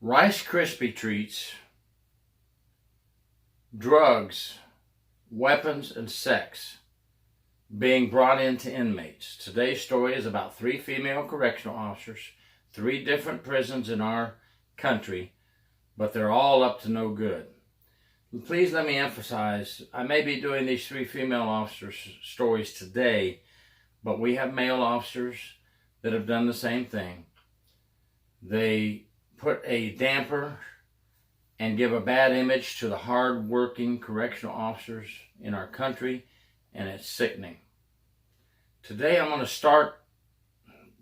Rice Krispie treats, drugs, weapons, and sex being brought into inmates. Today's story is about 3 female correctional officers, 3 different prisons in our country, but they're all up to no good. Please let me emphasize, I may be doing these 3 female officers' stories today, but we have male officers that have done the same thing. They put a damper and give a bad image to the hard-working correctional officers in our country, and it's sickening. Today I'm going to start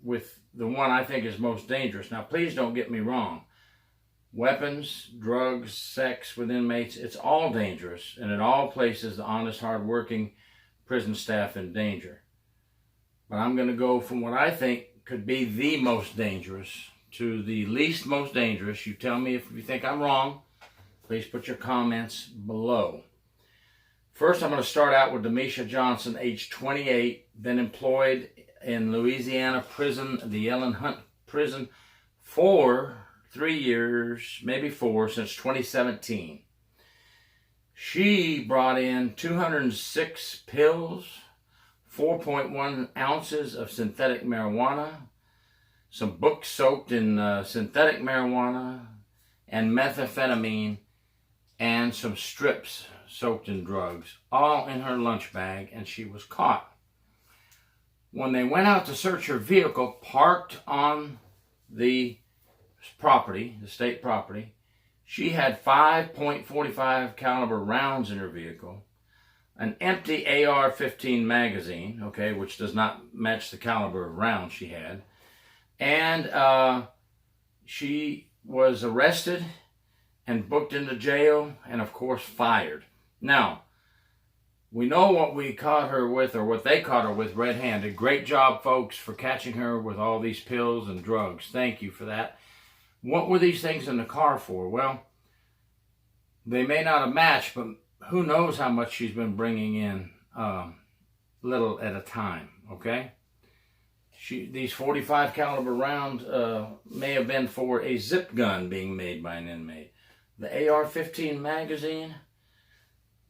with the one I think is most dangerous. Now please don't get me wrong. Weapons, drugs, sex with inmates, it's all dangerous, and it all places the honest, hard-working prison staff in danger. But I'm going to go from what I think could be the most dangerous to the least most dangerous. You tell me if you think I'm wrong. Please put your comments below. First, I'm going to start out with Demisha Johnson, age 28, been employed in Louisiana prison, the Ellen Hunt prison, for 3 years, maybe 4, since 2017. She brought in 206 pills, 4.1 ounces of synthetic marijuana, some books soaked in synthetic marijuana and methamphetamine, and some strips soaked in drugs, all in her lunch bag, and she was caught. When they went out to search her vehicle, parked on the property, the state property, she had 5.45 caliber rounds in her vehicle, an empty AR-15 magazine, okay, which does not match the caliber of rounds she had, and she was arrested and booked into jail and, of course, fired. Now, we know what we caught her with, or what they caught her with, red-handed. Great job, folks, for catching her with all these pills and drugs. Thank you for that. What were these things in the car for? Well, they may not have matched, but who knows how much she's been bringing in, little at a time, okay? These 45 caliber rounds may have been for a zip gun being made by an inmate. The AR-15 magazine,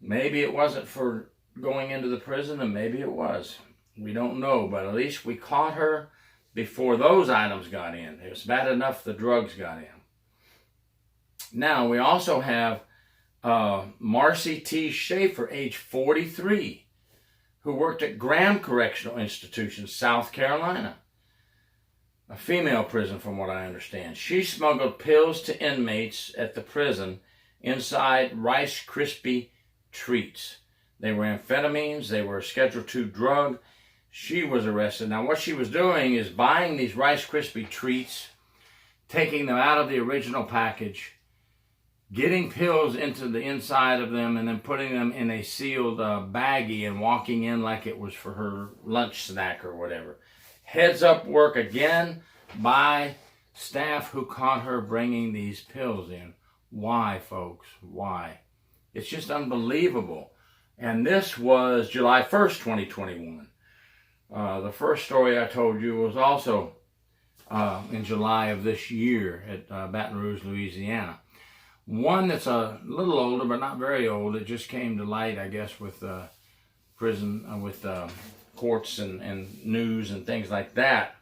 maybe it wasn't for going into the prison, and maybe it was. We don't know, but at least we caught her before those items got in. It was bad enough the drugs got in. Now, we also have Marcy T. Schaefer, age 43, who worked at Graham Correctional Institution, South Carolina. A female prison, from what I understand. She smuggled pills to inmates at the prison inside Rice Krispie treats. They were amphetamines. They were a Schedule II drug. She was arrested. Now, what she was doing is buying these Rice Krispie treats, taking them out of the original package, getting pills into the inside of them, and then putting them in a sealed baggie and walking in like it was for her lunch snack or whatever. Heads up work again by staff who caught her bringing these pills in. Why, folks? Why? It's just unbelievable. And this was July 1st, 2021. The first story I told you was also in July of this year at Baton Rouge, Louisiana. One that's a little older, but not very old. It just came to light, I guess, with prison, with courts and news and things like that,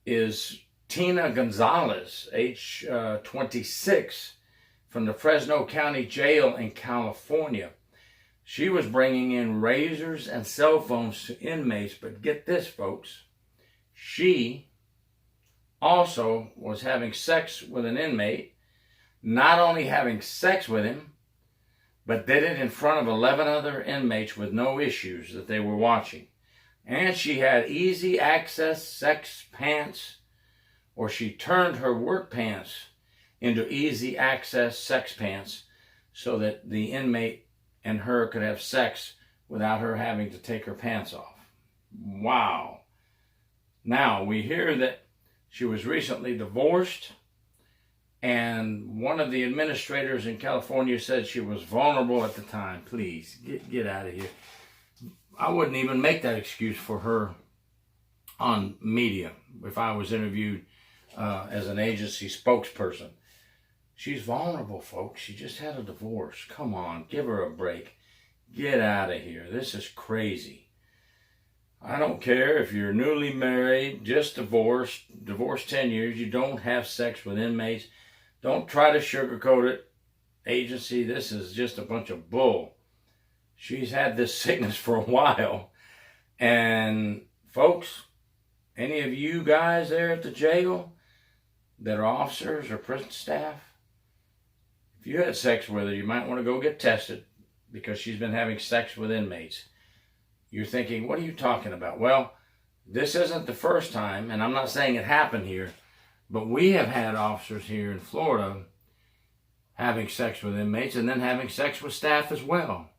is Tina Gonzalez, age 26, from the Fresno County Jail in California. She was bringing in razors and cell phones to inmates, but get this, folks. She also was having sex with an inmate, not only having sex with him, but did it in front of 11 other inmates with no issues that they were watching. And she had easy access sex pants, or she turned her work pants into easy access sex pants so that the inmate and her could have sex without her having to take her pants off. Wow. Now, we hear that she was recently divorced, and one of the administrators in California said she was vulnerable at the time. Please, get out of here. I wouldn't even make that excuse for her on media if I was interviewed as an agency spokesperson. She's vulnerable, folks. She just had a divorce. Come on, give her a break. Get out of here. This is crazy. I don't care if you're newly married, just divorced 10 years, you don't have sex with inmates. Don't try to sugarcoat it. Agency, this is just a bunch of bull. She's had this sickness for a while. And folks, any of you guys there at the jail that are officers or prison staff, if you had sex with her, you might want to go get tested because she's been having sex with inmates. You're thinking, what are you talking about? Well, this isn't the first time, and I'm not saying it happened here, but we have had officers here in Florida having sex with inmates and then having sex with staff as well.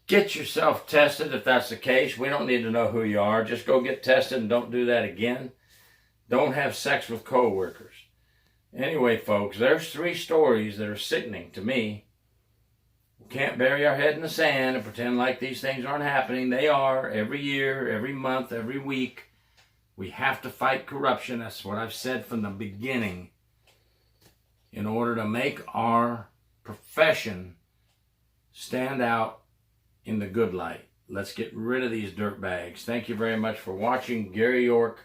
Get yourself tested if that's the case. We don't need to know who you are. Just go get tested and don't do that again. Don't have sex with co-workers. Anyway, folks, there's 3 stories that are sickening to me. We can't bury our head in the sand and pretend like these things aren't happening. They are every year, every month, every week. We have to fight corruption. That's what I've said from the beginning. In order to make our profession stand out in the good light. Let's get rid of these dirtbags. Thank you very much for watching. Gary York,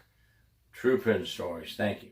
True Prison Stories. Thank you.